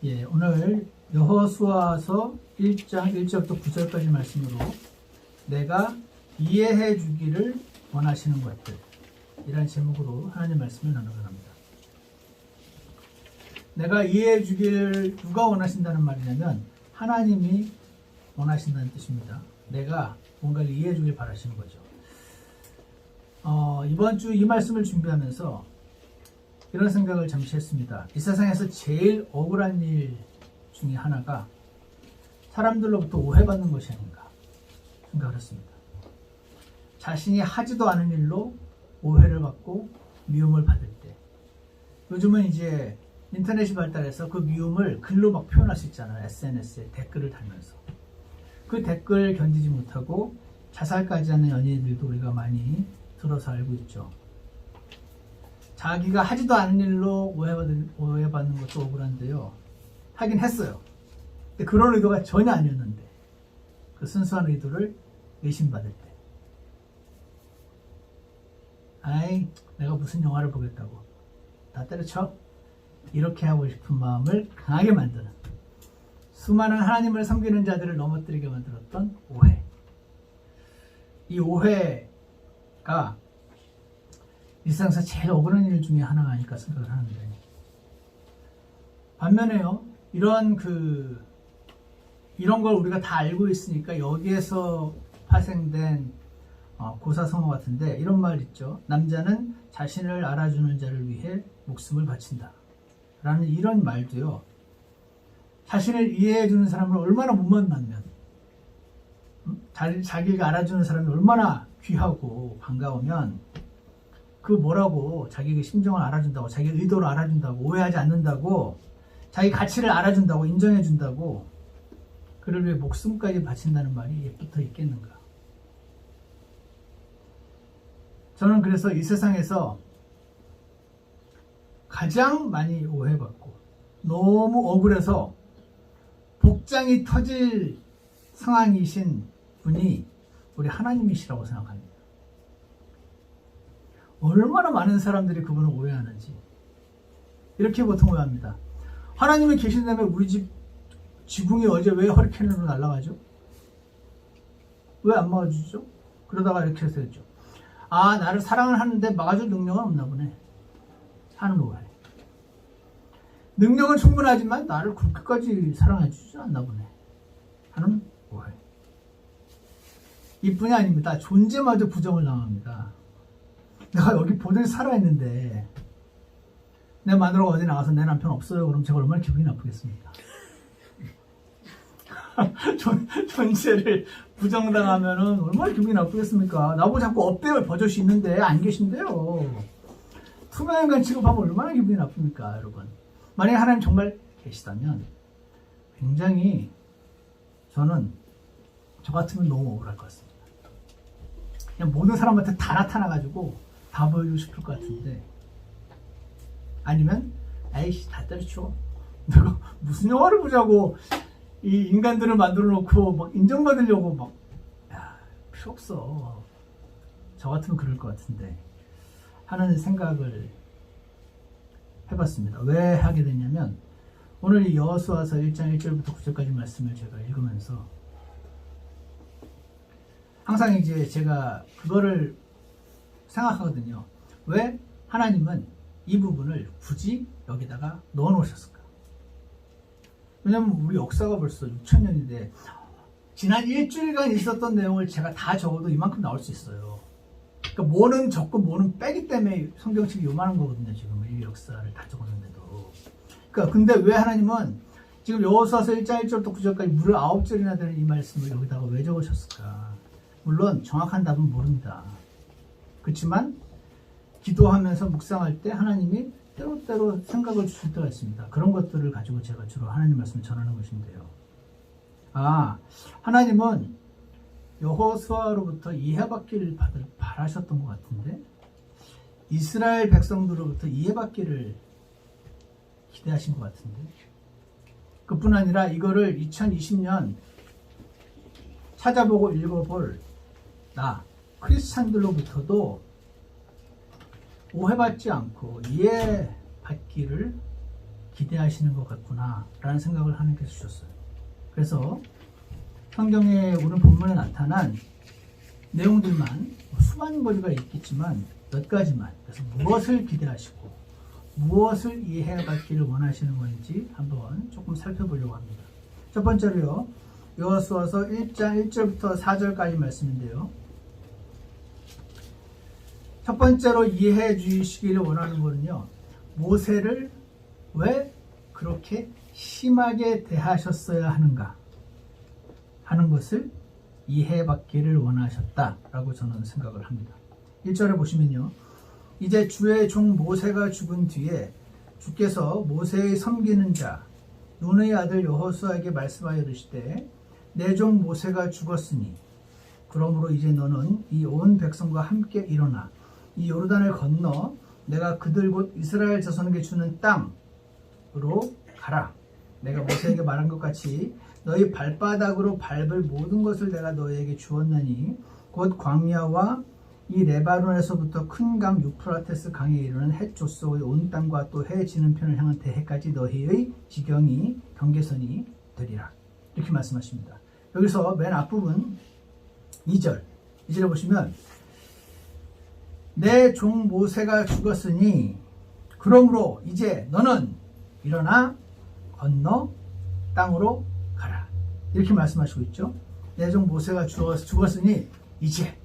예, 오늘 여호수아서 1장 1절부터 9절까지 말씀으로 내가 이해해 주기를 원하시는 것들 이라는 제목으로 하나님 말씀을 나누려 합니다. 내가 이해해 주기를 누가 원하신다는 말이냐면 하나님이 원하신다는 뜻입니다. 내가 뭔가를 이해해 주길 바라시는 거죠. 이번 주 이 말씀을 준비하면서 이런 생각을 잠시 했습니다. 이 세상에서 제일 억울한 일 중에 하나가 사람들로부터 오해받는 것이 아닌가 생각을 했습니다. 자신이 하지도 않은 일로 오해를 받고 미움을 받을 때, 요즘은 이제 인터넷이 발달해서 그 미움을 글로 막 표현할 수 있잖아요. SNS에 댓글을 달면서 그 댓글 견디지 못하고 자살까지 하는 연예인들도 우리가 많이 들어서 알고 있죠. 자기가 하지도 않은 일로 오해받는 것도 억울한데요. 하긴 했어요. 근데 그런 의도가 전혀 아니었는데 그 순수한 의도를 의심받을 때, 아이 내가 무슨 영화를 보겠다고 다 때려쳐? 이렇게 하고 싶은 마음을 강하게 만드는, 수많은 하나님을 섬기는 자들을 넘어뜨리게 만들었던 오해. 이 오해가 이 세상에서 제일 억울한 일 중에 하나가 아닐까 생각을 하는데, 반면에요, 이런 걸 우리가 다 알고 있으니까 여기에서 파생된 고사성어 같은데 이런 말 있죠. 남자는 자신을 알아주는 자를 위해 목숨을 바친다 라는 이런 말도요, 자신을 이해해주는 사람을 얼마나 못 만나면, 자기가 알아주는 사람이 얼마나 귀하고 반가우면 그 뭐라고 자기의 심정을 알아준다고, 자기 의도를 알아준다고, 오해하지 않는다고, 자기 가치를 알아준다고, 인정해준다고, 그를 위해 목숨까지 바친다는 말이 붙어 있겠는가. 저는 그래서 이 세상에서 가장 많이 오해받고 너무 억울해서 복장이 터질 상황이신 분이 우리 하나님이시라고 생각합니다. 얼마나 많은 사람들이 그분을 오해하는지. 이렇게 보통 오해합니다. 하나님이 계신다면 우리 집 지붕이 어제 왜 허리케인으로 날아가죠? 왜 안 막아주죠? 그러다가 이렇게 해서 했죠. 아, 나를 사랑을 하는데 막아줄 능력은 없나 보네 하는 오해. 능력은 충분하지만 나를 그렇게까지 사랑해주지 않나 보네 하는 오해. 이뿐이 아닙니다. 존재마저 부정을 당합니다. 내가 여기 보전에 살아있는데 내 마누라가 어디 나가서 내 남편 없어요 그럼 제가 얼마나 기분이 나쁘겠습니까? 존재를 부정당하면 얼마나 기분이 나쁘겠습니까? 나보고 자꾸 없대요. 버젓이 있는데 안 계신데요. 투명인간 취급하면 얼마나 기분이 나쁩니까, 여러분? 만약에 하나님 정말 계시다면 굉장히, 저는 저 같으면 너무 억울할 것 같습니다. 그냥 모든 사람한테 다 나타나가지고 다 보여주고 싶을 것 같은데, 아니면 에이씨 다 때려쳐, 내가 무슨 영화를 보자고 이 인간들을 만들어 놓고 막 인정받으려고 막, 필요 없어. 저 같으면 그럴 것 같은데 하는 생각을 해봤습니다. 왜 하게 됐냐면, 오늘 이 여호수아서 1장 1절부터 9절까지 말씀을 제가 읽으면서 항상 이제 제가 그거를 생각하거든요. 왜 하나님은 이 부분을 굳이 여기다가 넣어 놓으셨을까? 왜냐면 우리 역사가 벌써 6000년인데 지난 일주일간 있었던 내용을 제가 다 적어도 이만큼 나올 수 있어요. 그러니까 뭐는 적고 뭐는 빼기 때문에 성경책이 요만한 거거든요. 지금 이 역사를 다 적었는데도. 그러니까 근데 왜 하나님은 지금 여호수아서 1장 1절부터 9절까지 무려 9절이나 되는 이 말씀을 여기다가 왜 적으셨을까? 물론 정확한 답은 모릅니다. 그렇지만 기도하면서 묵상할 때 하나님이 때로때로 생각을 주실 때가 있습니다. 그런 것들을 가지고 제가 주로 하나님 말씀을 전하는 것인데요. 하나님은 여호수아로부터 이해받기를 바라셨던 것 같은데, 이스라엘 백성들로부터 이해받기를 기대하신 것 같은데, 그뿐 아니라 이거를 2020년 찾아보고 읽어볼 크리스찬들로부터도 오해받지 않고 이해받기를 기대하시는 것 같구나 라는 생각을 하나님께서 주셨어요. 그래서 성경에 오늘 본문에 나타난 내용들만 수많은 가지가 있겠지만 몇 가지만, 그래서 무엇을 기대하시고 무엇을 이해받기를 원하시는 건지 한번 조금 살펴보려고 합니다. 첫 번째로요, 여호수아서 1장 1절부터 4절까지 말씀인데요, 첫 번째로 이해해 주시기를 원하는 거는요, 모세를 왜 그렇게 심하게 대하셨어야 하는가 하는 것을 이해받기를 원하셨다라고 저는 생각을 합니다. 1절에 보시면요, 이제 주의 종 모세가 죽은 뒤에 주께서 모세의 섬기는 자 눈의 아들 여호수아에게 말씀하여 이르시되 내 종 모세가 죽었으니 그러므로 이제 너는 이 온 백성과 함께 일어나 이 요르단을 건너 내가 그들 곧 이스라엘 자손에게 주는 땅으로 가라. 내가 모세에게 말한 것 같이 너희 발바닥으로 밟을 모든 것을 내가 너희에게 주었나니 곧 광야와 이 레바논에서부터 큰 강 유프라테스 강에 이르는 헷 조소의 온 땅과 또 해 지는 편을 향한 대해까지 너희의 지경이 경계선이 되리라. 이렇게 말씀하십니다. 여기서 맨 앞부분 2절에 보시면 내 종 모세가 죽었으니 그러므로 이제 너는 일어나 건너 땅으로 가라. 이렇게 말씀하시고 있죠. 내 종 모세가 죽었으니 이제,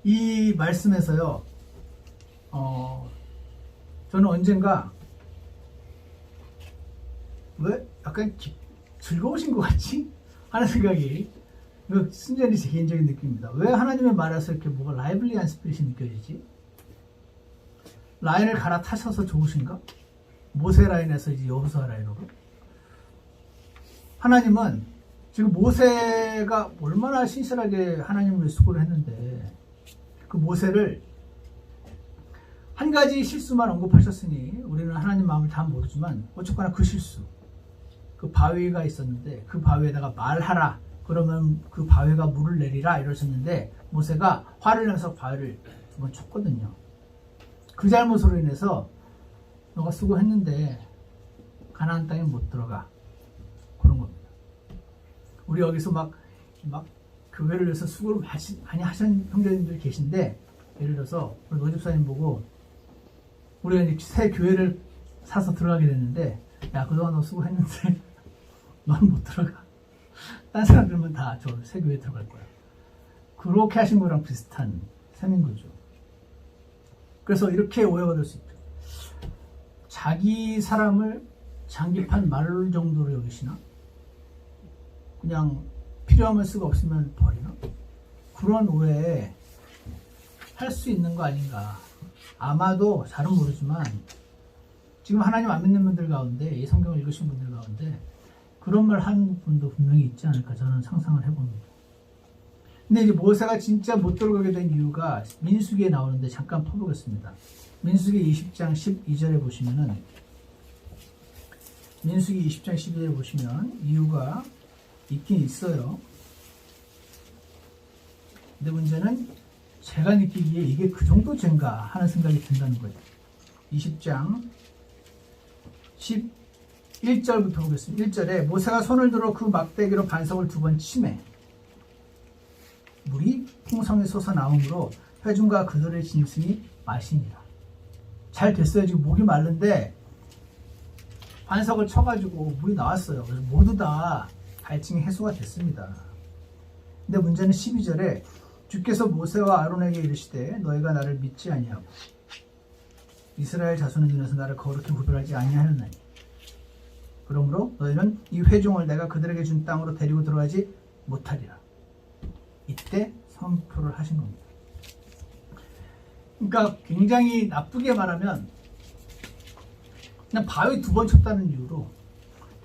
이 말씀에서요, 저는 언젠가 왜 약간 즐거우신 것 같지? 하는 생각이, 순전히 제 개인적인 느낌입니다. 왜 하나님의 말에서 이렇게 뭐가 라이블리한 스피릿이 느껴지지? 라인을 갈아타셔서 좋으신가? 모세 라인에서 이제 여호수아 라인으로. 하나님은 지금 모세가 얼마나 신실하게 하나님을 수고를 했는데 그 모세를 한 가지 실수만 언급하셨으니 우리는 하나님 마음을 다 모르지만 어쨌거나 그 실수, 그 바위가 있었는데 그 바위에다가 말하라 그러면 그 바위가 물을 내리라 이러셨는데 모세가 화를 내서 바위를 2번 쳤거든요. 그 잘못으로 인해서 너가 수고했는데 가나안 땅에 못 들어가, 그런 겁니다. 우리 여기서 막 교회를 위해서 수고를 많이 하신 형제님들 계신데, 예를 들어서 우리 노집사님 보고 우리가 이제 새 교회를 사서 들어가게 됐는데, 야 그동안 너 수고했는데 넌 못 들어가. 딴 사람들은 다 저 새 교회에 들어갈 거야. 그렇게 하신 거랑 비슷한 셈인 거죠. 그래서 이렇게 오해받을 수 있죠. 자기 사람을 장기판 말 정도로 여기시나? 그냥 필요하면 쓰고 없으면 버리나? 그런 오해 할 수 있는 거 아닌가. 아마도 잘은 모르지만 지금 하나님 안 믿는 분들 가운데, 이 성경을 읽으신 분들 가운데 그런 말 한 분도 분명히 있지 않을까 저는 상상을 해봅니다. 근데 이제 모세가 진짜 못 들어가게 된 이유가 민수기에 나오는데 잠깐 퍼보겠습니다. 민수기 20장 12절에 보시면은, 민수기 20장 12절에 보시면 이유가 있긴 있어요. 근데 문제는 제가 느끼기에 이게 그 정도 죄인가 하는 생각이 든다는 거예요. 20장 11절부터 보겠습니다. 1절에 모세가 손을 들어 그 막대기로 반석을 2번 치매 물이 풍성히 솟아나오므로 회중과 그들의 짐승이 마시니라. 잘 됐어요. 지금 목이 마른데 반석을 쳐가지고 물이 나왔어요. 그래서 모두 다 갈증이 해소가 됐습니다. 근데 문제는 12절에 주께서 모세와 아론에게 이르시되 너희가 나를 믿지 아니하고 이스라엘 자손을 인해서 나를 거룩히 구별하지 아니하였나니 그러므로 너희는 이 회중을 내가 그들에게 준 땅으로 데리고 들어가지 못하리라. 이때 선포를 하신 겁니다. 그러니까 굉장히 나쁘게 말하면 그냥 바위 2번 쳤다는 이유로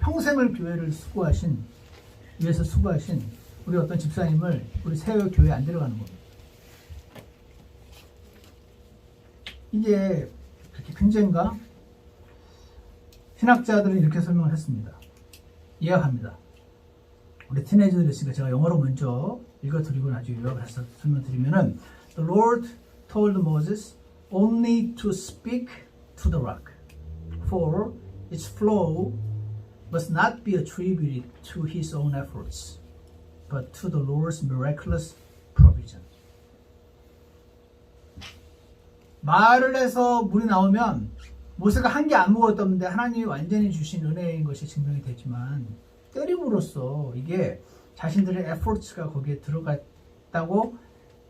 평생을 교회를 위해서 수고하신 우리 어떤 집사님을 우리 새해 교회에 안 데려가는 겁니다. 이게 그렇게 큰 죄인가? 신학자들은 이렇게 설명을 했습니다. 이해합니다. 우리 티네이저들 있으니까 제가 영어로 먼저 읽어드리고 나중에 요약을 해서 설명드리면은 The Lord told Moses only to speak to the rock. for its flow must not be attributed to his own efforts, but to the Lord's miraculous provision. 말을 해서 물이 나오면 모세가 한 게 아무것도 없는데 하나님이 완전히 주신 은혜인 것이 증명이 되지만 때림으로써 이게 자신들의 에포츠가 거기에 들어갔다고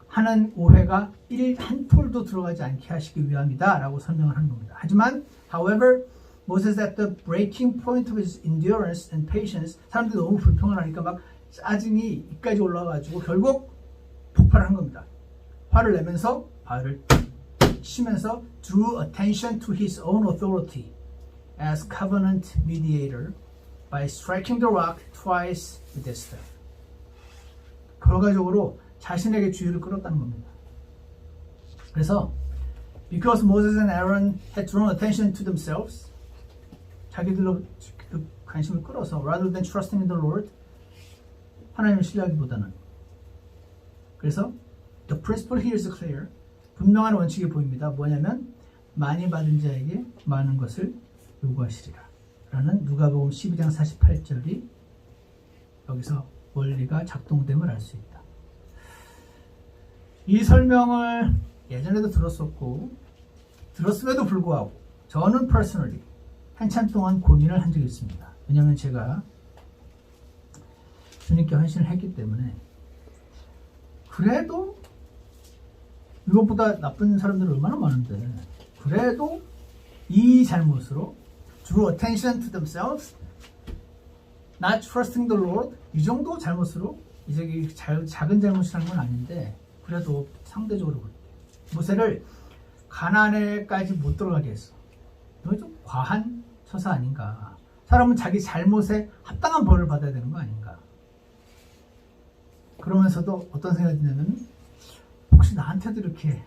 하는 오해가 한 톨도 들어가지 않게 하시기 위함이다 라고 설명을 하는 겁니다. 하지만 however, Moses at the breaking point of his endurance and patience, 사람들이 너무 불평을 하니까 막 짜증이 이까지 올라와가지고 결국 폭발을 한 겁니다. 화를 내면서 발을 치면서 drew attention to his own authority as covenant mediator by striking the rock twice with his staff. 결과적으로 자신에게 주의를 끌었다는 겁니다. 그래서 because Moses and Aaron had drawn attention to themselves, 자기들로 그 관심을 끌어서 rather than trusting in the Lord, 하나님을 신뢰하기보다는. 그래서 the principle here is clear. 분명한 원칙이 보입니다. 뭐냐면 많이 받은 자에게 많은 것을 요구하시리라 라는 누가복음 12장 48절이 여기서 원리가 작동됨을 알 수 있다. 이 설명을 예전에도 들었었고 들었음에도 불구하고 저는 personally 한참 동안 고민을 한 적이 있습니다. 왜냐하면 제가 주님께 헌신을 했기 때문에 그래도 이것보다 나쁜 사람들은 얼마나 많은데 그래도 이 잘못으로 drew attention to themselves, not trusting the Lord, 이 정도 잘못으로 이제 작은 잘못이라는 건 아닌데 그래도 상대적으로 그렇대. 모세를 가나안에까지 못 들어가게 했어. 이건 좀 과한 처사 아닌가. 사람은 자기 잘못에 합당한 벌을 받아야 되는 거 아닌가. 그러면서도 어떤 생각이 드냐면 혹시 나한테도 이렇게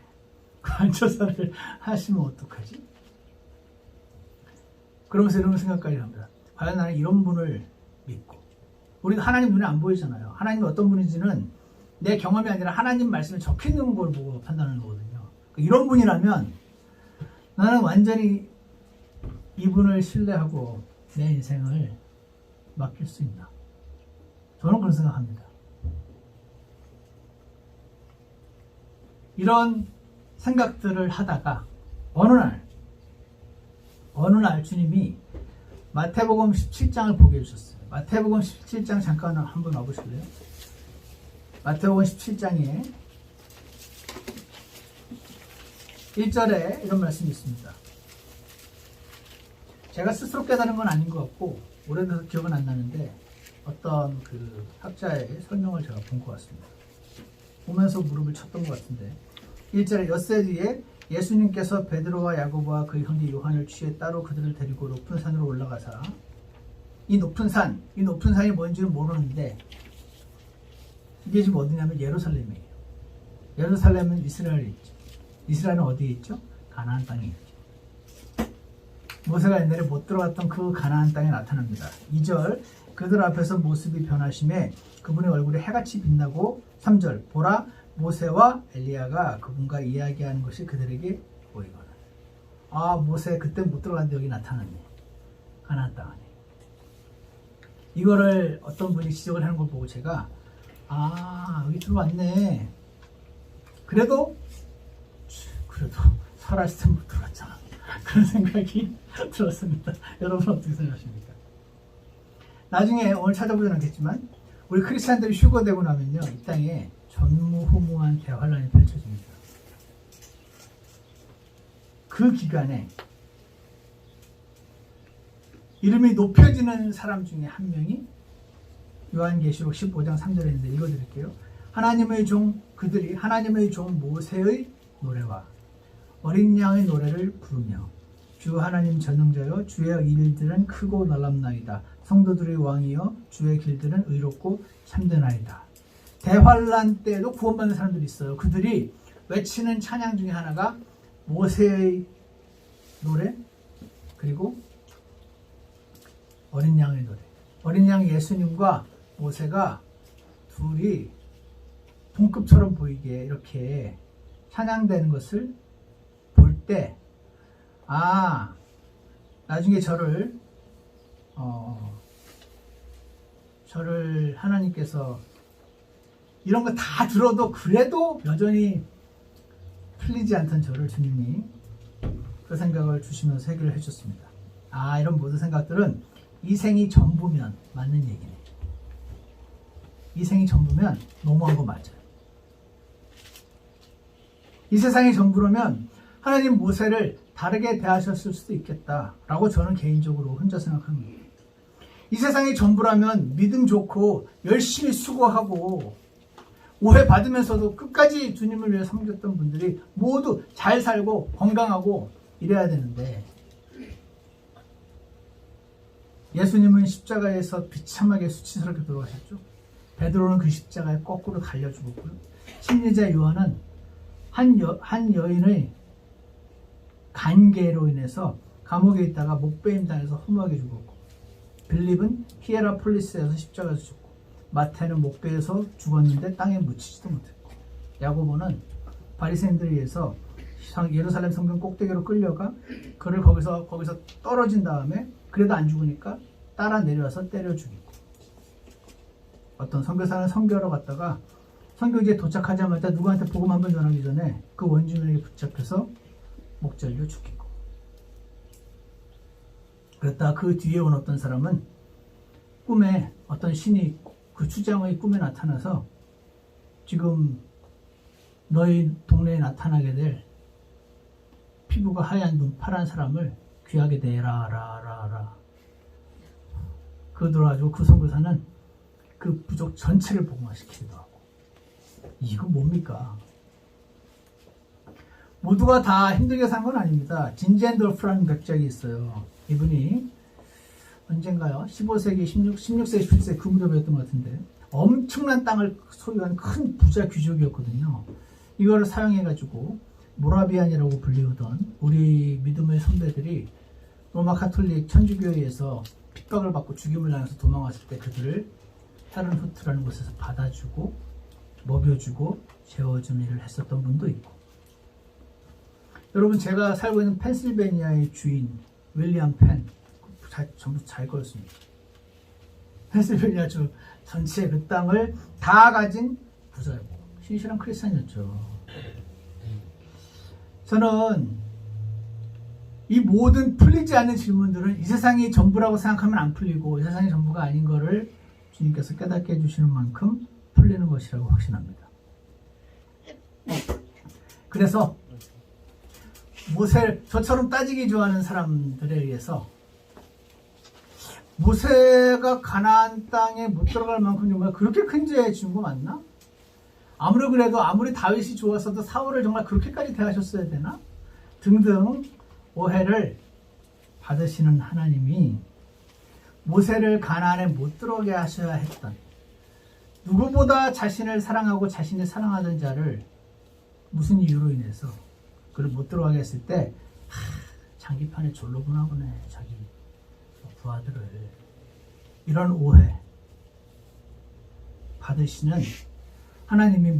과한 처사를 하시면 어떡하지? 그러면서 이런 생각까지 합니다. 과연 나는 이런 분을 믿고, 우리가 하나님 눈에 안 보이잖아요. 하나님이 어떤 분인지는 내 경험이 아니라 하나님 말씀에 적혀있는 걸 보고 판단하는 거거든요. 이런 분이라면 나는 완전히 이분을 신뢰하고 내 인생을 맡길 수 있나? 저는 그런 생각합니다. 이런 생각들을 하다가 어느 날 주님이 마태복음 17장을 보게 해주셨어요. 마태복음 17장 잠깐 한번 와보실래요? 마태복음 17장에 1절에 이런 말씀이 있습니다. 제가 스스로 깨달은 건 아닌 것 같고 오래돼서 기억은 안 나는데 어떤 그 학자의 설명을 제가 본 것 같습니다. 보면서 무릎을 쳤던 것 같은데 1절에 엿새 뒤에 예수님께서 베드로와 야고보와 그의 형제 요한을 취해 따로 그들을 데리고 높은 산으로 올라가사 이 높은 산이 뭔지는 모르는데 이게 지금 어디냐면 예루살렘이에요. 예루살렘은 이스라엘에 있죠. 이스라엘은 어디에 있죠? 가나안 땅에 있죠. 모세가 옛날에 못 들어갔던 그 가나안 땅에 나타납니다. 2절 그들 앞에서 모습이 변하심에 그분의 얼굴이 해같이 빛나고 3절 보라 모세와 엘리야가 그분과 이야기하는 것이 그들에게 보이거나. 아 모세 그때 못 들어갔는데 여기 나타났네. 가나안 땅 안에. 이거를 어떤 분이 지적을 하는 걸 보고 제가 여기 들어왔네. 그래도 설았을 때 못 들어갔잖아. 그런 생각이 들었습니다. 여러분 어떻게 생각하십니까? 나중에 오늘 찾아보진 않겠지만 우리 크리스찬들이 휴거되고 나면요 이 땅에 전무후무한 대환란이 펼쳐집니다. 그 기간에 이름이 높여지는 사람 중에 한 명이 요한계시록 15장 3절에 있는데 읽어드릴게요. 그들이 하나님의 종 모세의 노래와 어린 양의 노래를 부르며 주 하나님 전능자여 주의 일들은 크고 놀랍나이다. 성도들의 왕이여 주의 길들은 의롭고 참되나이다. 대환란 때에도 구원받는 사람들이 있어요. 그들이 외치는 찬양 중에 하나가 모세의 노래 그리고 어린 양의 노래. 어린 양 예수님과 모세가 둘이 동급처럼 보이게 이렇게 찬양되는 것을 볼 때 나중에 저를 하나님께서 이런 거 다 들어도 그래도 여전히 풀리지 않던 저를 주님이 그 생각을 주시면서 해결을 해줬습니다. 이런 모든 생각들은 이 생이 전부면 맞는 얘기네. 이 생이 전부면 너무한 거 맞아요. 이 세상이 전부라면 하나님 모세를 다르게 대하셨을 수도 있겠다라고 저는 개인적으로 혼자 생각합니다. 이 세상이 전부라면 믿음 좋고 열심히 수고하고 오해받으면서도 끝까지 주님을 위해 섬겼던 분들이 모두 잘 살고 건강하고 이래야 되는데, 예수님은 십자가에서 비참하게 수치스럽게 돌아가셨죠. 베드로는 그 십자가에 거꾸로 달려 죽었고요. 심리자 요한은 한 여인의 간계로 인해서 감옥에 있다가 목베임 당해서 허무하게 죽었고, 빌립은 히에라폴리스에서 십자가에서 죽고, 마태는 목베에서 죽었는데 땅에 묻히지도 못했고, 야고보는 바리새인들에 의해서 예루살렘 성전 꼭대기로 끌려가 그를 거기서 떨어진 다음에 그래도 안 죽으니까 따라 내려와서 때려 죽이고, 어떤 선교사는 선교하러 갔다가 선교지에 도착하자마자 누구한테 복음 한번 전하기 전에 그 원주민에게 붙잡혀서 목 잘려 죽이고, 그랬다가 그 뒤에 온 어떤 사람은 꿈에 어떤 신이 그 추장의 꿈에 나타나서 지금 너희 동네에 나타나게 될 피부가 하얀 눈 파란 사람을 귀하게 대라라라라. 그러더라고 그 선교사는 그 부족 전체를 복음화시키기도 하고. 이거 뭡니까? 모두가 다 힘들게 산 건 아닙니다. 진젠돌프라는 백작이 있어요. 이분이 언젠가요? 15세기, 16세기, 17세기 그 무렵이었던 것 같은데 엄청난 땅을 소유한 큰 부자 귀족이었거든요. 이거를 사용해가지고 모라비안이라고 불리우던 우리 믿음의 선배들이 로마 카톨릭 천주교회에서 핍박을 받고 죽임을 당해서 도망왔을 때 그들을 헤른후트라는 곳에서 받아주고 먹여주고 재워주는 일을 했었던 분도 있고, 여러분 제가 살고 있는 펜실베니아의 주인 윌리엄 펜 전부 잘 걸었습니다. 펜실베니아 주 전체 그 땅을 다 가진 부자였고 신실한 크리스찬이었죠. 저는 이 모든 풀리지 않는 질문들은 이 세상이 전부라고 생각하면 안 풀리고 이 세상이 전부가 아닌 거를 주님께서 깨닫게 해주시는 만큼 풀리는 것이라고 확신합니다. 그래서 모세를 저처럼 따지기 좋아하는 사람들에 의해서 모세가 가나안 땅에 못 들어갈 만큼 정말 그렇게 큰 죄 지은 거 맞나? 아무리 그래도 아무리 다윗이 좋았어도 사울을 정말 그렇게까지 대하셨어야 되나? 등등 오해를 받으시는 하나님이 모세를 가나안에 못 들어오게 하셔야 했던, 누구보다 자신을 사랑하고 자신이 사랑하던 자를 무슨 이유로 인해서 그를 못 들어가게 했을 때 장기판에 졸로 보나보네 자기 부하들을, 이런 오해 받으시는 하나님이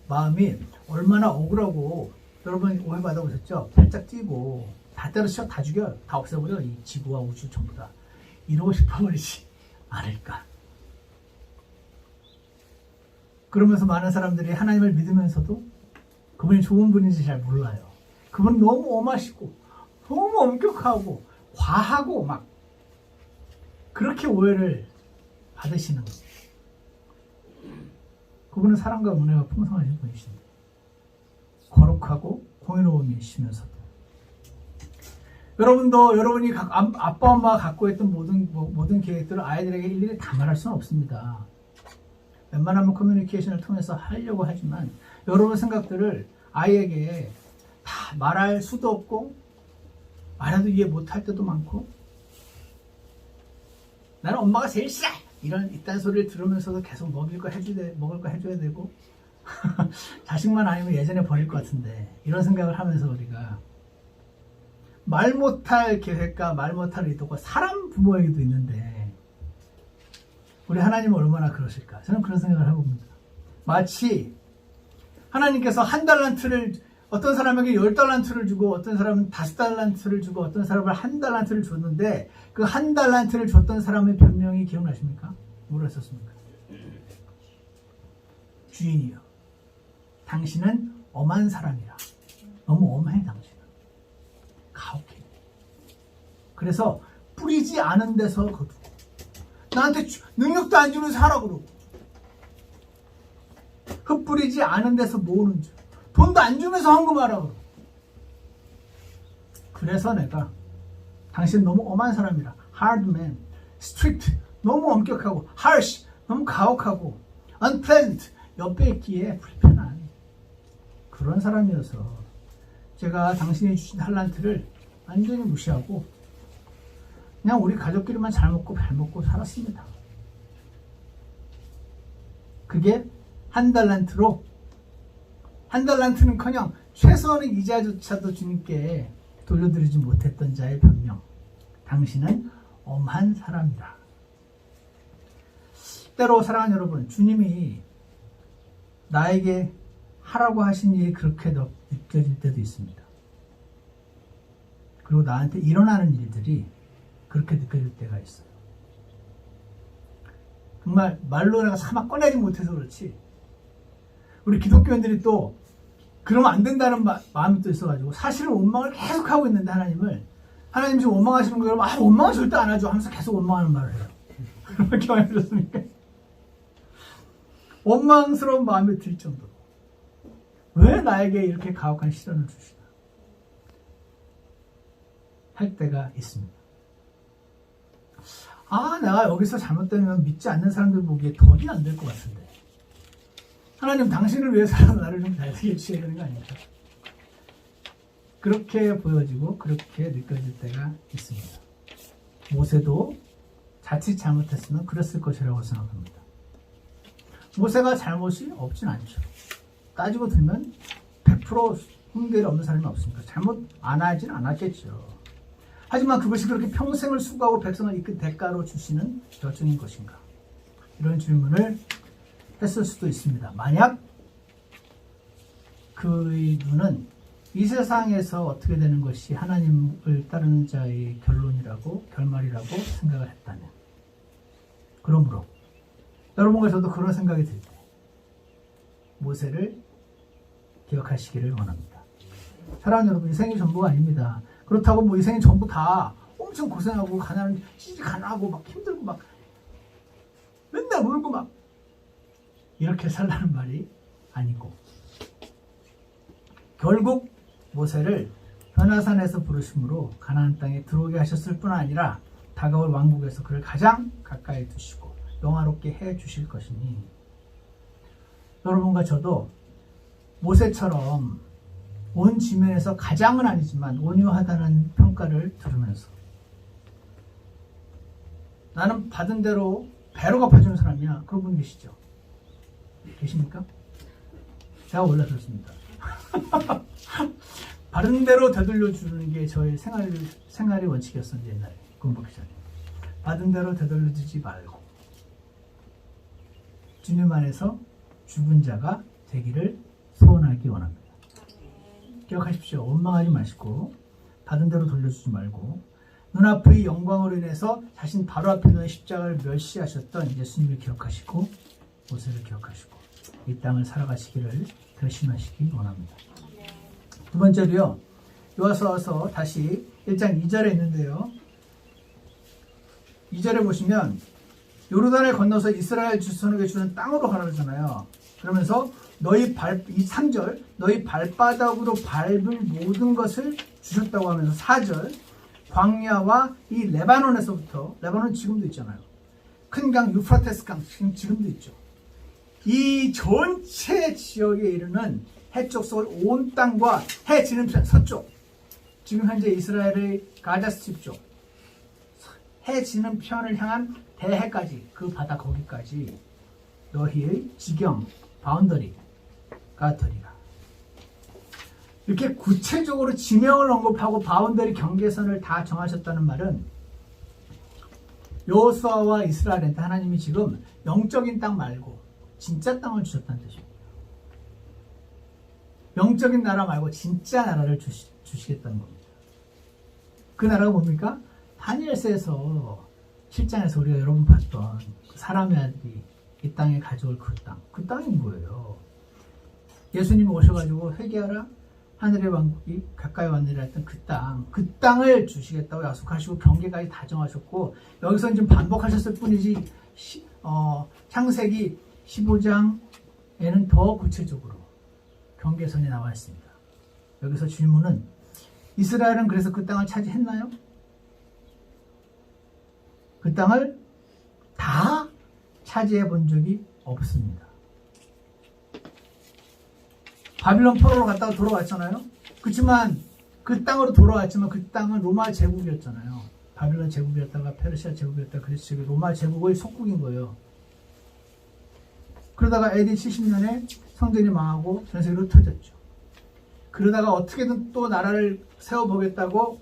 마음이 얼마나 억울하고, 여러분 오해 받아보셨죠? 팔짝 뛰고 다 때려쳐 다 죽여 다 없애버려 이 지구와 우주 전부 다, 이러고 싶어버리지 않을까. 그러면서 많은 사람들이 하나님을 믿으면서도 그분이 좋은 분인지 잘 몰라요. 그분은 너무 엄하시고 너무 엄격하고 과하고 막 그렇게 오해를 받으시는 거예요. 그분은 사랑과 은혜가 풍성하신 분이십니다. 거룩하고 공의로우시면서도. 여러분도 여러분이 아빠 엄마가 갖고 있던 모든 계획들을 아이들에게 일일이 다 말할 수는 없습니다. 웬만하면 커뮤니케이션을 통해서 하려고 하지만 여러분 생각들을 아이에게 다 말할 수도 없고 말해도 이해 못할 때도 많고, 나는 엄마가 제일 싫어! 이딴 소리를 들으면서도 계속 먹을 거 해줘야 되고 자식만 아니면 예전에 버릴 것 같은데, 이런 생각을 하면서 우리가 말 못할 계획과 말 못할 의도가 사람 부모에게도 있는데 우리 하나님은 얼마나 그러실까? 저는 그런 생각을 해봅니다. 마치 하나님께서 한 달란트를 어떤 사람에게 10달란트를 주고 어떤 사람은 5달란트를 주고 어떤 사람은 1달란트를 줬는데 그 1달란트를 줬던 사람의 변명이 기억나십니까? 뭐라 했었습니까? 주인이요, 당신은 엄한 사람이라. 너무 엄해 당신은. 가혹해. 그래서 뿌리지 않은 데서 거두고 나한테 능력도 안 주면서 하라고 그러고 흩뿌리지 않은 데서 모으는 줄, 돈도 안 주면서 헌금하라고 그러고. 그래서 내가 당신 너무 엄한 사람이라. hard man, strict, 너무 엄격하고, harsh, 너무 가혹하고, unpleasant, 옆에 있기에 불편한 그런 사람이어서 제가 당신이 주신 달란트를 완전히 무시하고 그냥 우리 가족끼리만 잘 먹고 잘 먹고 살았습니다. 그게 1달란트로, 1달란트는커녕 최소한의 이자조차도 주님께 돌려드리지 못했던 자의 변명. 당신은 엄한 사람이라. 때로 사랑하는 여러분, 주님이 나에게 하라고 하신 일이 그렇게 느껴질 때도 있습니다. 그리고 나한테 일어나는 일들이 그렇게 느껴질 때가 있어요. 정말 말로 내가 사막 꺼내지 못해서 그렇지, 우리 기독교인들이 또 그러면 안 된다는 마음이 또 있어가지고 사실은 원망을 계속 하고 있는데 하나님 지금 원망하시는 거예요? 원망은 절대 안 하죠 하면서 계속 원망하는 말을 해요. 그런 경험이 들었습니까? 원망스러운 마음이 들 정도로 왜 나에게 이렇게 가혹한 시련을 주시나 할 때가 있습니다. 내가 여기서 잘못되면 믿지 않는 사람들 보기에 덕이 안 될 것 같은데 하나님 당신을 위해서라도 나를 좀 잘 되게 해주셔야 되는 거 아닙니까? 그렇게 보여지고 그렇게 느껴질 때가 있습니다. 모세도 자칫 잘못했으면 그랬을 것이라고 생각합니다. 모세가 잘못이 없진 않죠. 따지고 들면 100% 흠결이 없는 사람이 없습니까? 잘못 안 하진 않았겠죠. 하지만 그것이 그렇게 평생을 수고하고 백성을 이끈 대가로 주시는 결정인 것인가? 이런 질문을 했을 수도 있습니다. 만약 그의 눈은 이 세상에서 어떻게 되는 것이 하나님을 따르는 자의 결말이라고 생각을 했다면, 그러므로 여러분과 저도 그런 생각이 들 때 모세를 기억하시기를 원합니다. 사랑하는 여러분, 인생이 전부가 아닙니다. 그렇다고 뭐 인생이 전부 다 엄청 고생하고 가난하고 막 힘들고 막 맨날 울고 막 이렇게 살라는 말이 아니고, 결국 모세를 변화산에서 부르심으로 가나안 땅에 들어오게 하셨을 뿐 아니라 다가올 왕국에서 그를 가장 가까이 두시고 영화롭게 해 주실 것이니, 여러분과 저도 모세처럼 온 지면에서 가장은 아니지만 온유하다는 평가를 들으면서 나는 받은 대로 배로 갚아주는 사람이야, 그런 분 계시죠? 계십니까? 제가 원래 그렇습니다. 바른 대로 되돌려주는 게 저의 생활의 원칙이었었는데, 옛날에 공부하기 전에 받은 대로 되돌려주지 말고 주님 안에서 죽은 자가 되기를 소원하기 원합니다. 기억하십시오. 원망하지 마시고 받은 대로 돌려주지 말고 눈앞의 영광으로 인해서 자신 바로 앞에 놓인 십자가를 멸시하셨던 예수님을 기억하시고 모세를 기억하시고 이 땅을 살아가시기를 결심하시기 원합니다. 두 번째로요, 요아서 다시 1장 2절에 있는데요, 2절에 보시면 요르단을 건너서 이스라엘 자손에게 주는 땅으로 가라 그러잖아요. 그러면서 이 3절 너희 발바닥으로 밟을 모든 것을 주셨다고 하면서 4절 광야와 이 레바논에서부터, 레바논 지금도 있잖아요, 큰 강 유프라테스 강 지금도 있죠, 이 전체 지역에 이르는 해쪽 온 땅과 해 지는 편 서쪽, 지금 현재 이스라엘의 가자스트립 쪽 해 지는 편을 향한 대해까지, 그 바다 거기까지 너희의 지경 바운더리가 되리라. 이렇게 구체적으로 지명을 언급하고 바운더리 경계선을 다 정하셨다는 말은 여호수아와 이스라엘한테 하나님이 지금 영적인 땅 말고 진짜 땅을 주셨다는 뜻입니다. 영적인 나라 말고 진짜 나라를 주시겠다는 겁니다. 그 나라가 뭡니까? 다니엘서에서 7장에서 우리가 여러 번 봤던 그 사람의 아들이 이 땅에 가져올 그 땅. 그 땅이 뭐예요? 예수님이 오셔가지고 회개하라 하늘의 왕국이 가까이 왔느니라 했던 그 땅. 그 땅을 주시겠다고 약속하시고 경계까지 다정하셨고 여기서 지금 반복하셨을 뿐이지 창세기 15장에는 더 구체적으로 경계선이 나와 있습니다. 여기서 질문은 이스라엘은 그래서 그 땅을 차지했나요? 그 땅을 다 차지해 본 적이 없습니다. 바빌론 포로로 갔다가 돌아왔잖아요. 그렇지만 그 땅으로 돌아왔지만 그 땅은 로마 제국이었잖아요. 바빌론 제국이었다가 페르시아 제국이었다가 그리스 제국, 로마 제국의 속국인 거예요. 그러다가 AD 70년에 성전이 망하고 전 세계로 흩어졌죠. 그러다가 어떻게든 또 나라를 세워보겠다고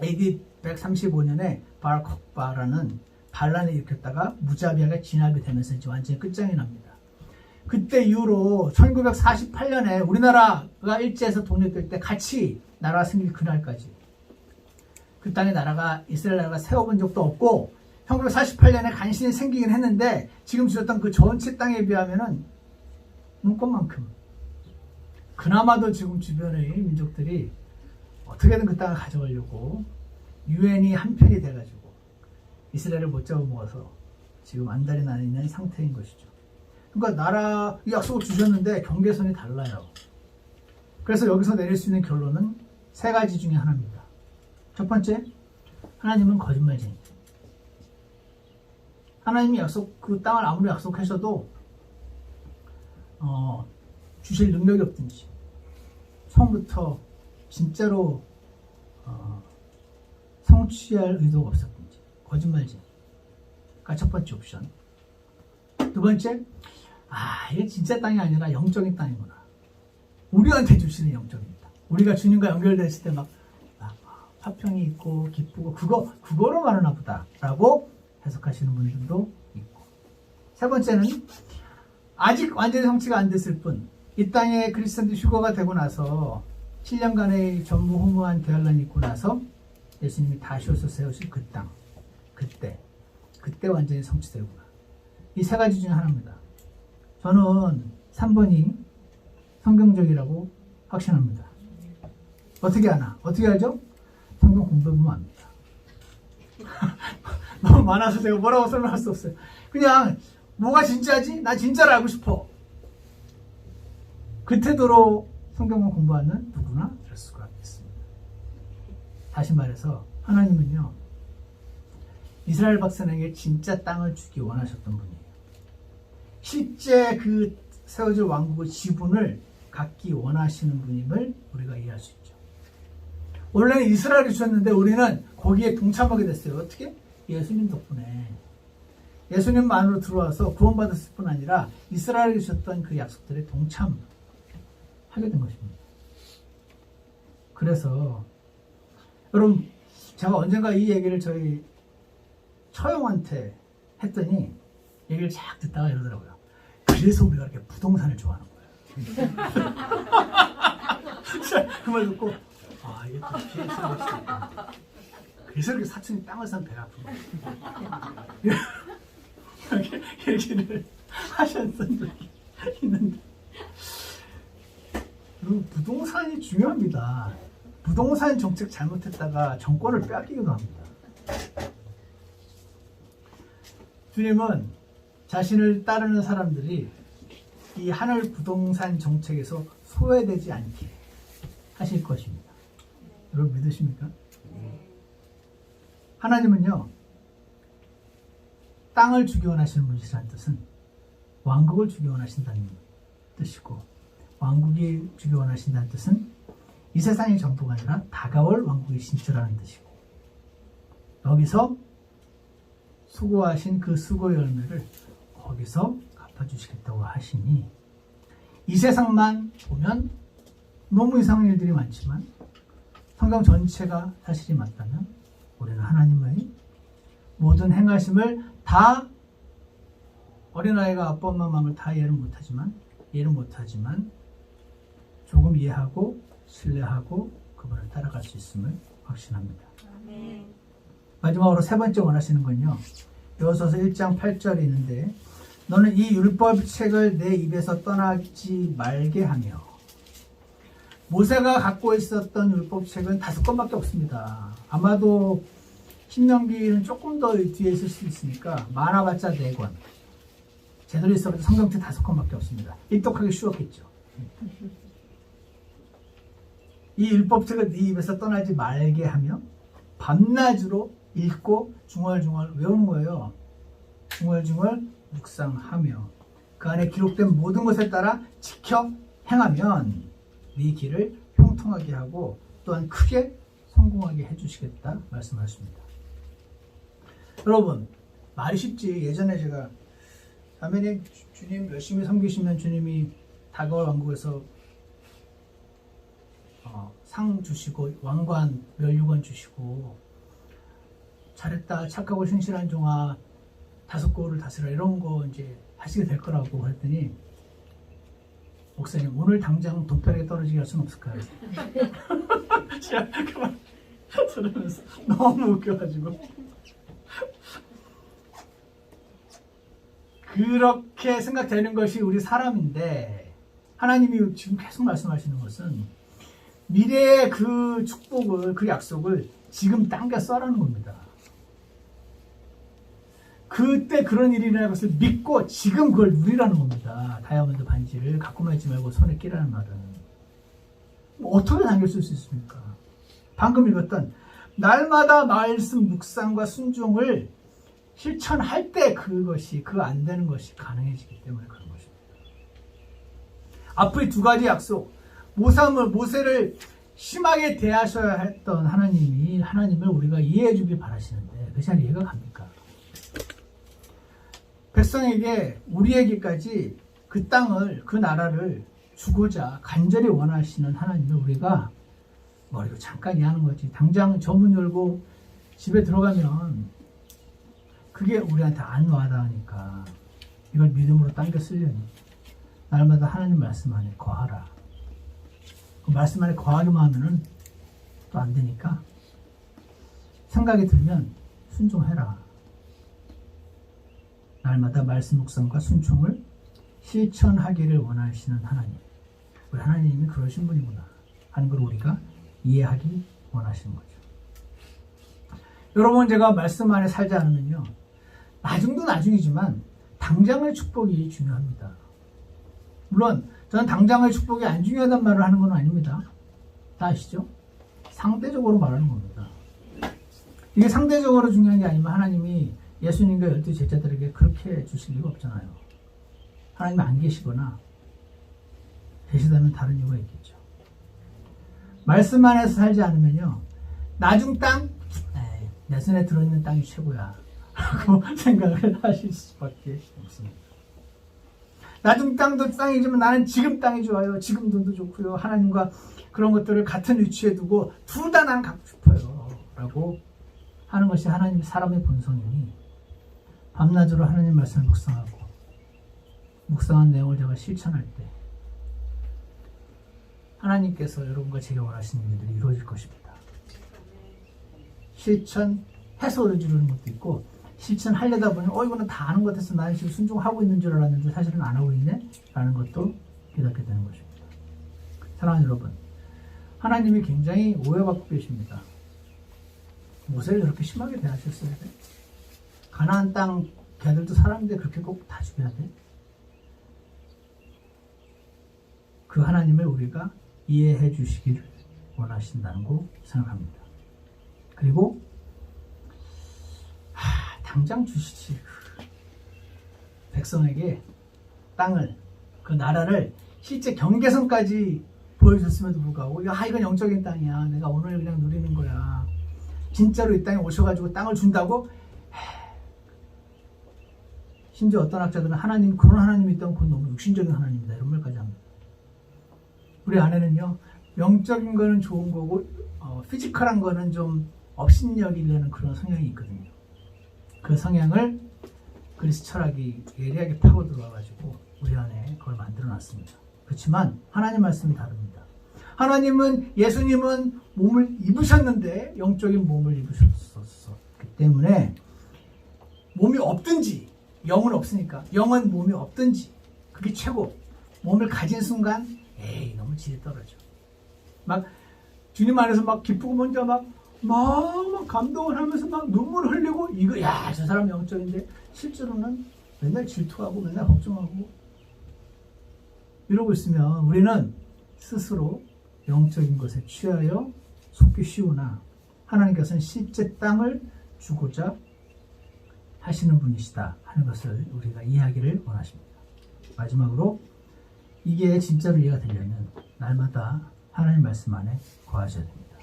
AD 135년에 바르콕바라는 반란을 일으켰다가 무자비하게 진압이 되면서 이제 완전히 끝장이 납니다. 그때 이후로 1948년에 우리나라가 일제에서 독립될 때 같이 나라 승리 그날까지 그 땅에 나라가 이스라엘 나라가 세워본 적도 없고 1948년에 간신히 생기긴 했는데 지금 주셨던 그 전체 땅에 비하면은 눈꽃만큼 그나마도 지금 주변의 민족들이 어떻게든 그 땅을 가져가려고 유엔이 한편이 돼가지고 이스라엘을 못 잡아먹어서 지금 안달이 나 있는 상태인 것이죠. 그러니까 나라 약속을 주셨는데 경계선이 달라요. 그래서 여기서 내릴 수 있는 결론은 세 가지 중에 하나입니다. 첫 번째, 하나님은 거짓말쟁이. 하나님이 그 땅을 아무리 약속하셔도 주실 능력이 없든지 처음부터 진짜로 성취할 의도가 없었든지 거짓말쟁이. 그러니까 첫 번째 옵션. 두 번째, 이게 진짜 땅이 아니라 영적인 땅이구나. 우리한테 주시는 영적인 땅. 우리가 주님과 연결됐을 때 막 화평이 있고 기쁘고 그거로 말하나 보다 라고 해석하시는 분들도 있고. 세 번째는 아직 완전히 성취가 안 됐을 뿐 이 땅에 그리스도인들 휴거가 되고 나서 7년간의 전무후무한 대환란이 있고 나서 예수님이 다시 오셔서 세우실 그 땅. 그때 완전히 성취되구나. 이 세 가지 중에 하나입니다. 저는 3번이 성경적이라고 확신합니다. 어떻게 아나? 어떻게 알죠? 성경 공부해보면 압니다. 너무 많아서 제가 뭐라고 설명할 수 없어요. 그냥 뭐가 진짜지? 나 진짜를 알고 싶어. 그 태도로 성경을 공부하는 누구나 될 수가 있습니다. 다시 말해서 하나님은요, 이스라엘 백성에게 진짜 땅을 주기 원하셨던 분이에요. 실제 그 세워질 왕국의 지분을 갖기 원하시는 분임을 우리가 이해할 수 있죠. 원래는 이스라엘이 주셨는데 우리는 거기에 동참하게 됐어요. 어떻게? 예수님 덕분에. 예수님만으로 들어와서 구원받았을 뿐 아니라 이스라엘이 주셨던 그 약속들에 동참하게 된 것입니다. 그래서 여러분, 제가 언젠가 이 얘기를 저희 처형한테 했더니 얘기를 쫙 듣다가 이러더라고요. 그래서 우리가 이렇게 부동산을 좋아하는 거예요. 그 말 듣고 이게 또 피해 생길 수도 있다. 그래서 이렇게 사촌이 땅을 산 배가 아픈 거예요. 이렇게 얘기를 하셨던 적이 있는데 부동산이 중요합니다. 부동산 정책 잘못했다가 정권을 빼앗기기도 합니다. 주님은 자신을 따르는 사람들이 이 하늘 부동산 정책에서 소외되지 않게 하실 것입니다. 여러분 믿으십니까? 하나님은요, 땅을 주기 원하시는 분이시라는 뜻은 왕국을 주기 원하신다는 뜻이고, 왕국이 주기 원하신다는 뜻은 이 세상의 정도가 아니라 다가올 왕국의 진출하는 뜻이고, 여기서 수고하신 그 수고 열매를 거기서 갚아주시겠다고 하시니, 이 세상만 보면 너무 이상한 일들이 많지만 성경 전체가 사실이 맞다면 우리는 하나님의 모든 행하심을 다 어린아이가 아빠 엄마 마음을 다 이해는 못하지만 조금 이해하고 신뢰하고 그분을 따라갈 수 있음을 확신합니다. 마지막으로 세 번째 원하시는 건요. 여호수아서 1장 8절이 있는데 너는 이 율법책을 내 입에서 떠나지 말게 하며 모세가 갖고 있었던 율법책은 5권밖에 없습니다. 아마도 신명기는 조금 더 뒤에 있을 수 있으니까 많아봤자 4권. 제대로 있어봤자 성경책 5권밖에 없습니다. 입독하기 쉬웠겠죠. 이 율법책을 네 입에서 떠나지 말게 하며 밤낮으로 읽고 중얼중얼 외우는 거예요. 중얼중얼 묵상하며 그 안에 기록된 모든 것에 따라 지켜 행하면 네 길을 형통하게 하고 또한 크게 성공하게 해주시겠다 말씀하십니다. 여러분 말이 쉽지. 예전에 제가 자매님 주님 열심히 섬기시면 주님이 다가올 왕국에서 상 주시고 왕관 멸류관 주시고 잘했다 착하고 신실한 종아 5고를 다스려 이런 거 이제 하시게 될 거라고 했더니 목사님 오늘 당장 돈벼락에 떨어지게 할 수는 없을까요? 제가 그만 들으면서 너무 웃겨가지고 그렇게 생각되는 것이 우리 사람인데 하나님이 지금 계속 말씀하시는 것은 미래의 그 축복을 그 약속을 지금 당겨 써라는 겁니다. 그때 그런 일이 일어날 것을 믿고 지금 그걸 누리라는 겁니다. 다이아몬드 반지를 갖고만 있지 말고 손에 끼라는 말은 뭐 어떻게 당길 수 있습니까? 방금 읽었던 날마다 말씀 묵상과 순종을 실천할 때 그것이 그 안 되는 것이 가능해지기 때문에 그런 것입니다. 앞의 2가지 약속 모세를 심하게 대하셔야 했던 하나님을 우리가 이해해 주길 바라시는데 그것이 잘 이해가 갑니까? 백성에게 우리에게까지 그 땅을 그 나라를 주고자 간절히 원하시는 하나님을 우리가 머리로 잠깐 이해하는 거지. 당장 저 문 열고 집에 들어가면 그게 우리한테 안 와닿으니까 이걸 믿음으로 당겨 쓰려니 날마다 하나님 말씀 안에 거하라. 그 말씀 안에 거하기만 하면은 또 안 되니까 생각이 들면 순종해라. 날마다 말씀 묵상과 순종을 실천하기를 원하시는 하나님. 우리 하나님이 그러신 분이구나 하는 걸 우리가 이해하기 원하시는 거죠. 여러분 제가 말씀 안에 살지 않으면요. 나중도 나중이지만 당장의 축복이 중요합니다. 물론 저는 당장의 축복이 안 중요하단 말을 하는 건 아닙니다. 다 아시죠? 상대적으로 말하는 겁니다. 이게 상대적으로 중요한 게 아니면 하나님이 예수님과 12 제자들에게 그렇게 주실 리가 없잖아요. 하나님이 안 계시거나 계시다면 다른 이유가 있겠죠. 말씀 안에서 살지 않으면요. 나중 땅? 에이, 내 손에 들어있는 땅이 최고야 라고 생각을 하실 수밖에 없습니다. 나중 땅도 땅이지만 나는 지금 땅이 좋아요. 지금 돈도 좋고요. 하나님과 그런 것들을 같은 위치에 두고 둘 다 나는 갖고 싶어요 라고 하는 것이 하나님 사람의 본성이니 밤낮으로 하나님 말씀을 묵상하고 묵상한 내용을 제가 실천할 때 하나님께서 여러분과 제게 원하시는 일들이 이루어질 것입니다. 실천해서 이루어지는 것도 있고 실천하려다 보니 이거는 다 아는 것 같아서 나는 지금 순종하고 있는 줄 알았는데 사실은 안 하고 있네? 라는 것도 깨닫게 되는 것입니다. 사랑하는 여러분, 하나님이 굉장히 오해받고 계십니다. 모세를 그렇게 심하게 대하셨어야 돼? 가나안 땅 걔들도 사람인데 그렇게 꼭 다 죽여야 돼? 그 하나님을 우리가 이해해 주시기를 원하신다는 거 생각합니다. 그리고 당장 주시지. 백성에게 땅을, 그 나라를 실제 경계선까지 보여줬음에도 불구하고 이건 영적인 땅이야. 내가 오늘 그냥 누리는 거야. 진짜로 이 땅에 오셔가지고 땅을 준다고? 심지어 어떤 학자들은 그런 하나님이 있다면 그건 너무 육신적인 하나님이다 이런 말까지 합니다. 우리 안에는요 영적인 거는 좋은 거고 피지컬한 거는 좀 업신여기려는 그런 성향이 있거든요. 그 성향을 그리스 철학이 예리하게 파고 들어와가지고 우리 안에 그걸 만들어 놨습니다. 그렇지만 하나님 말씀은 다릅니다. 하나님은 예수님은 몸을 입으셨는데 영적인 몸을 입으셨었기 때문에 몸이 없든지 영은 없으니까 영은 몸이 없든지 그게 최고. 몸을 가진 순간 에이 너무 질이 떨어져. 막 주님 안에서 막 기쁘고 먼저 막 감동을 하면서 막 눈물 흘리고 이거 야 저 사람 영적인데 실제로는 맨날 질투하고 맨날 걱정하고 이러고 있으면 우리는 스스로 영적인 것에 취하여 속기 쉬우나 하나님께서는 실제 땅을 주고자 하시는 분이시다 하는 것을 우리가 이해하기를 원하십니다. 마지막으로 이게 진짜로 이해가 되려면 날마다 하나님 말씀 안에 거하셔야 됩니다.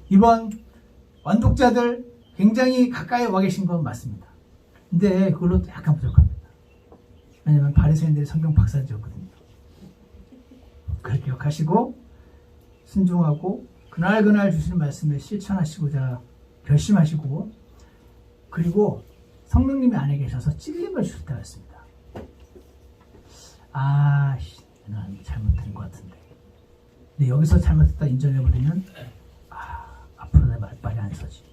이번 완독자들 굉장히 가까이 와 계신 건 맞습니다. 근데 그걸로 약간 부족합니다. 왜냐하면 바리새인들이 성경 박사지였거든요. 그걸 기억하시고 순종하고 그날 주시는 말씀을 실천하시고자 결심하시고 그리고 성령님이 안에 계셔서 찔림을 주실 때가 있습니다. 나는 잘못한 것 같은데. 근데 여기서 잘못했다 인정해버리면 앞으로 내 말빨이 안 서지.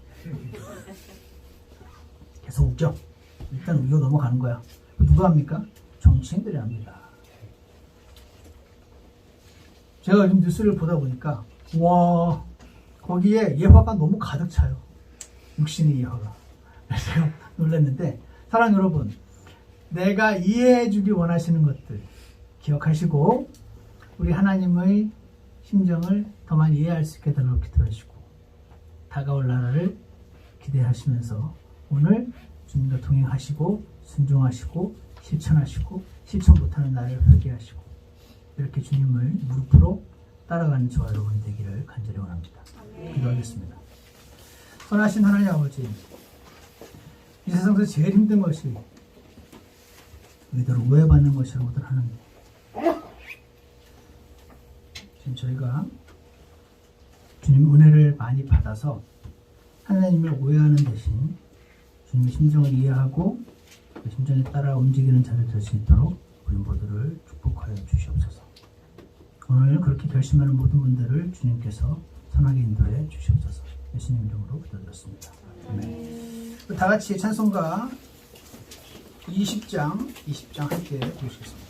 계속 웃죠. 일단 웃겨 넘어가는 거야. 누가 합니까? 정치인들이 합니다. 제가 요즘 뉴스를 보다 보니까 와 거기에 예화가 너무 가득 차요. 육신의 예화가. 그래서 제가 놀랐는데 사랑하는 여러분, 내가 이해해 주기 원하시는 것들 기억하시고 우리 하나님의 심정을 더 많이 이해할 수 있게 달라고 기도하시고 다가올 나라를 기대하시면서 오늘 주님과 동행하시고 순종하시고 실천하시고 실천 못하는 나를 회개하시고 이렇게 주님을 무릎으로 따라가는 저와 여러분 되기를 간절히 원합니다. 기도하겠습니다. 선하신 하나님 아버지, 이 세상에서 제일 힘든 것이 너희들 오해받는 것이라고들 하는데 지금 저희가 주님 은혜를 많이 받아서 하나님을 오해하는 대신 주님의 심정을 이해하고 그 심정에 따라 움직이는 자를 될 수 있도록 우리 모두를 축복하여 주시옵소서. 오늘 그렇게 결심하는 모든 분들을 주님께서 선하게 인도해 주시옵소서. 예수님 이름으로 기도드렸습니다. 아멘. 다 같이 찬송가 20장 함께 보시겠습니다.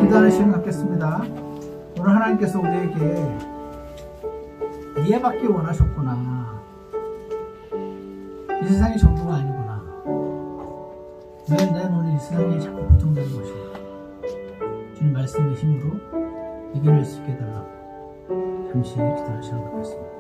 기도하는 시간 갖겠습니다. 오늘 하나님께서 우리에게 이해받기 원하셨구나. 이 세상이 전부가 아니구나. 왜 내 눈이 이 세상이 자꾸 고정되는 것인가. 주님 말씀의 힘으로 이겨낼 수 있게 해달라고 잠시 기도하는 시간 갖겠습니다.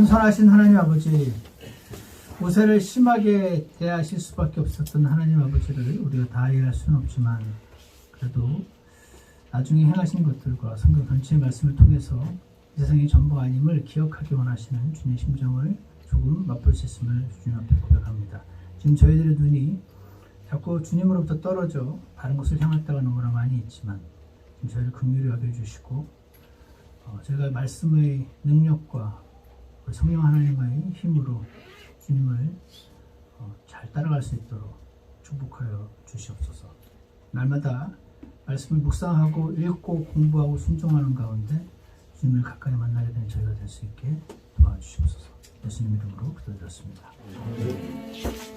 선하신 하나님 아버지, 모세를 심하게 대하실 수밖에 없었던 하나님 아버지를 우리가 다 이해할 수는 없지만 그래도 나중에 행하신 것들과 성경 전체의 말씀을 통해서 이 세상의 전부가 아님을 기억하기 원하시는 주님의 심정을 조금 맛볼 수 있음을 주님 앞에 고백합니다. 지금 저희들의 눈이 자꾸 주님으로부터 떨어져 다른 곳을 향할 때가 너무나 많이 있지만 지금 저희를 긍휼히 여겨주시고 저희가 말씀의 능력과 성령 하나님의 힘으로 주님을 잘 따라갈 수 있도록 축복하여 주시옵소서. 날마다 말씀을 묵상하고 읽고 공부하고 순종하는 가운데 주님을 가까이 만나게 되는 저희가 될 수 있게 도와주시옵소서. 예수님 이름으로 기도드렸습니다.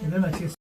예배 마치겠습니다.